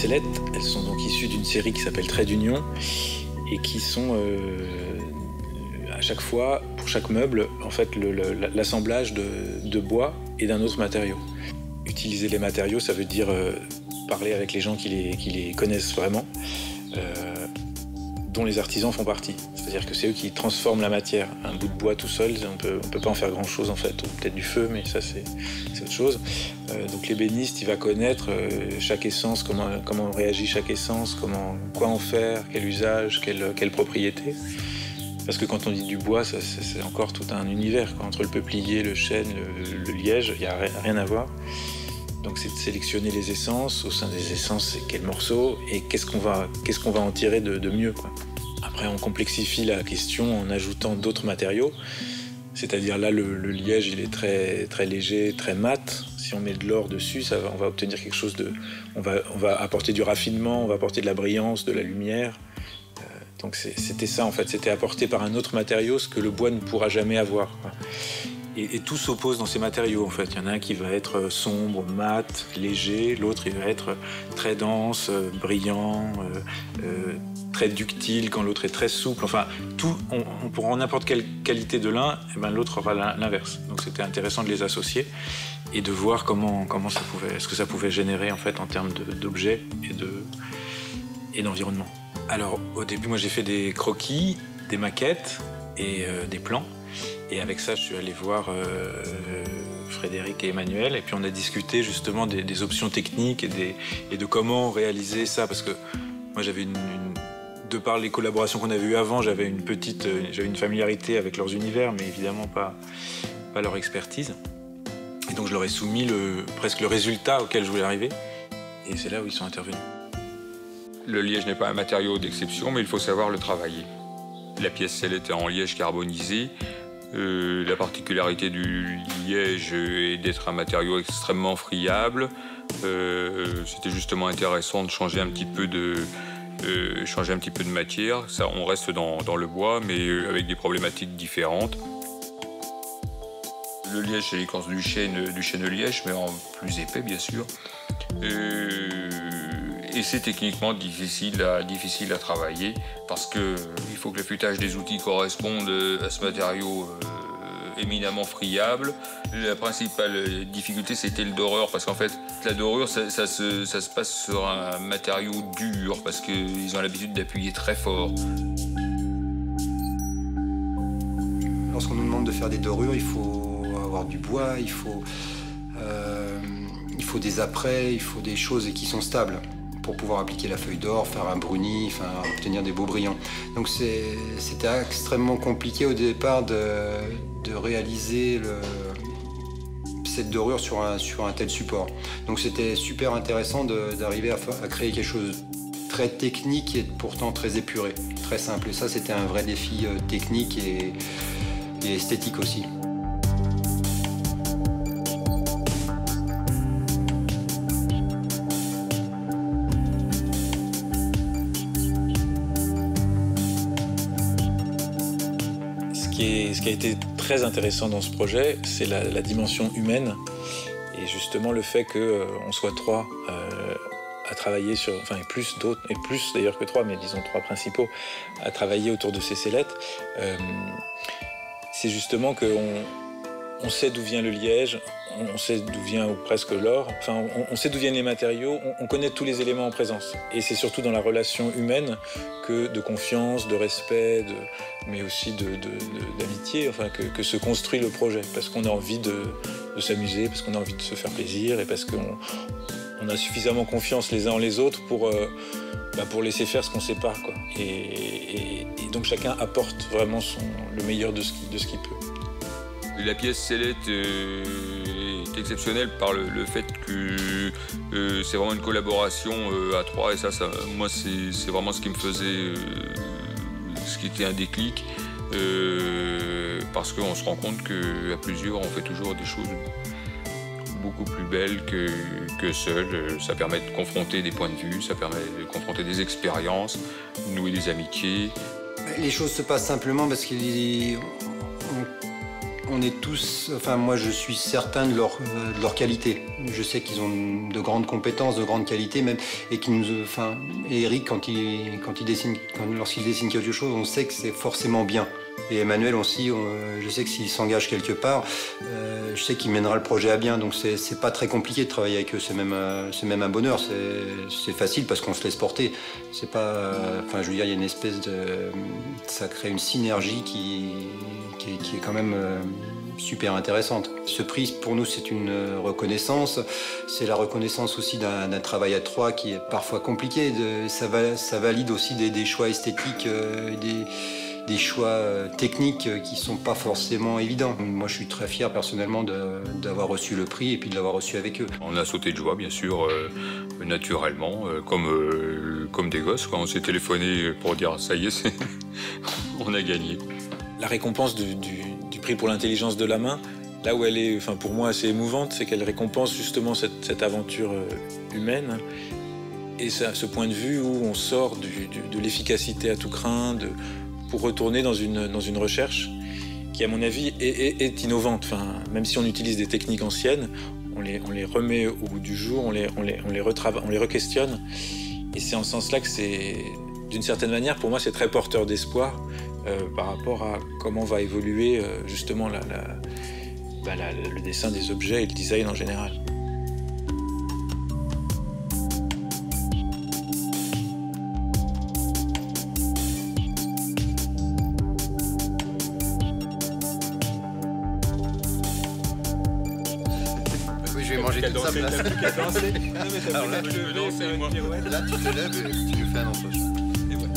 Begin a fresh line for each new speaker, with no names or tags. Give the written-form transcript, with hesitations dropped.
sellettes, elles sont donc issues d'une série qui s'appelle Trait d'Union et qui sont à chaque fois, pour chaque meuble, en fait, l'assemblage de bois et d'un autre matériau. Utiliser les matériaux, ça veut dire parler avec les gens qui les connaissent vraiment, dont les artisans font partie. C'est-à-dire que c'est eux qui transforment la matière. Un bout de bois tout seul, on peut pas en faire grand-chose en fait, ou peut-être du feu, mais ça c'est autre chose. Donc l'ébéniste, il va connaître chaque essence, comment réagit chaque essence, quoi en faire, quel usage, quelle propriété. Parce que quand on dit du bois, c'est encore tout un univers, quoi. Entre le peuplier, le chêne, le liège, il n'y a rien à voir. Donc c'est de sélectionner les essences, au sein des essences, c'est quel morceau, et qu'est-ce qu'on va en tirer de mieux, quoi. Après, on complexifie la question en ajoutant d'autres matériaux. C'est-à-dire là, le liège, il est très, très léger, très mat. Si on met de l'or dessus, on va obtenir quelque chose de... On va apporter du raffinement, on va apporter de la brillance, de la lumière. Donc c'était ça, en fait. C'était apporté par un autre matériau, ce que le bois ne pourra jamais avoir, quoi. Et tout s'oppose dans ces matériaux, en fait. Il y en a un qui va être sombre, mat, léger. L'autre, il va être très dense, brillant, très ductile, quand l'autre est très souple. Enfin, tout, on pourra en n'importe quelle qualité de l'un, et ben l'autre aura l'inverse. Donc c'était intéressant de les associer et de voir ce que ça pouvait générer, en fait, en termes d'objets et d'environnement. Alors, au début, moi, j'ai fait des croquis, des maquettes et des plans. Et avec ça, je suis allé voir Frédéric et Emmanuel. Et puis, on a discuté justement des options techniques et de comment réaliser ça. Parce que moi, j'avais de par les collaborations qu'on avait eues avant, j'avais une familiarité avec leurs univers, mais évidemment pas leur expertise. Et donc, je leur ai soumis presque le résultat auquel je voulais arriver. Et c'est là où ils sont intervenus.
Le liège n'est pas un matériau d'exception, mais il faut savoir le travailler. La pièce sellette est en liège carbonisé. La particularité du liège est d'être un matériau extrêmement friable. C'était justement intéressant de changer un petit peu de matière. Ça, on reste dans le bois, mais avec des problématiques différentes. Le liège, c'est l'écorce du chêne liège, mais en plus épais, bien sûr. Et c'est techniquement difficile à travailler parce qu'il faut que le futage des outils corresponde à ce matériau éminemment friable. La principale difficulté, c'était le doreur, parce qu'en fait, la dorure, ça se passe sur un matériau dur parce qu'ils ont l'habitude d'appuyer très fort.
Lorsqu'on nous demande de faire des dorures, il faut avoir du bois, il faut des apprêts, il faut des choses qui sont stables pour pouvoir appliquer la feuille d'or, faire un bruni, enfin, obtenir des beaux brillants. Donc c'était extrêmement compliqué au départ de réaliser cette dorure sur un tel support. Donc c'était super intéressant d'arriver à créer quelque chose de très technique et pourtant très épuré, très simple. Et ça, c'était un vrai défi technique et esthétique aussi.
Ce qui a été très intéressant dans ce projet, c'est la dimension humaine et justement le fait qu'on soit trois à travailler sur, enfin et plus d'autres, et plus d'ailleurs que trois, mais disons trois principaux, à travailler autour de ces sellettes. C'est justement qu'on sait d'où vient le liège, on sait d'où vient ou presque l'or, enfin on sait d'où viennent les matériaux, on connaît tous les éléments en présence. Et c'est surtout dans la relation humaine que de confiance, de respect, mais aussi d'amitié, enfin que se construit le projet. Parce qu'on a envie de s'amuser, parce qu'on a envie de se faire plaisir et parce qu'on a suffisamment confiance les uns en les autres pour laisser faire ce qu'on sait pas, quoi. Et donc chacun apporte vraiment le meilleur de ce qu'il peut.
La pièce sellette est exceptionnelle par le fait que c'est vraiment une collaboration à trois et ça moi c'est vraiment ce qui me faisait, ce qui était un déclic parce qu'on se rend compte qu'à plusieurs on fait toujours des choses beaucoup plus belles que seul. Ça permet de confronter des points de vue, ça permet de confronter des expériences, de nouer des amitiés.
Les choses se passent simplement parce qu'on On est tous, enfin moi je suis certain de leur qualité. Je sais qu'ils ont de grandes compétences, de grandes qualités même, et et Eric lorsqu'il dessine quelque chose, on sait que c'est forcément bien. Et Emmanuel aussi, je sais que s'il s'engage quelque part, je sais qu'il mènera le projet à bien. Donc c'est pas très compliqué de travailler avec eux. C'est même un bonheur. C'est facile parce qu'on se laisse porter. C'est pas, enfin je veux dire, il y a une espèce ça crée une synergie qui est quand même super intéressante. Ce prix, pour nous, c'est une reconnaissance. C'est la reconnaissance aussi d'un travail à trois qui est parfois compliqué. Ça valide aussi des choix esthétiques, des choix techniques qui sont pas forcément évidents. Moi, je suis très fier personnellement d'avoir reçu le prix et puis de l'avoir reçu avec eux.
On a sauté de joie, bien sûr, naturellement, comme des gosses. Quand on s'est téléphoné pour dire ça y est, on a gagné.
La récompense du prix pour l'intelligence de la main, là où elle est, enfin pour moi, assez émouvante, c'est qu'elle récompense justement cette aventure humaine. Et ce point de vue où on sort de l'efficacité à tout crin, pour retourner dans une recherche qui, à mon avis, est innovante. Enfin, même si on utilise des techniques anciennes, on les remet au goût du jour, on les retravaille, on les re-questionne. Et c'est en ce sens-là que c'est, d'une certaine manière, pour moi, c'est très porteur d'espoir par rapport à comment va évoluer justement le dessin des objets et le design en général.
Je vais manger toute sa place.
Alors là,
je peux danser, moi.
Là, tu te lèves et tu nous fais un entretien.
Et voilà.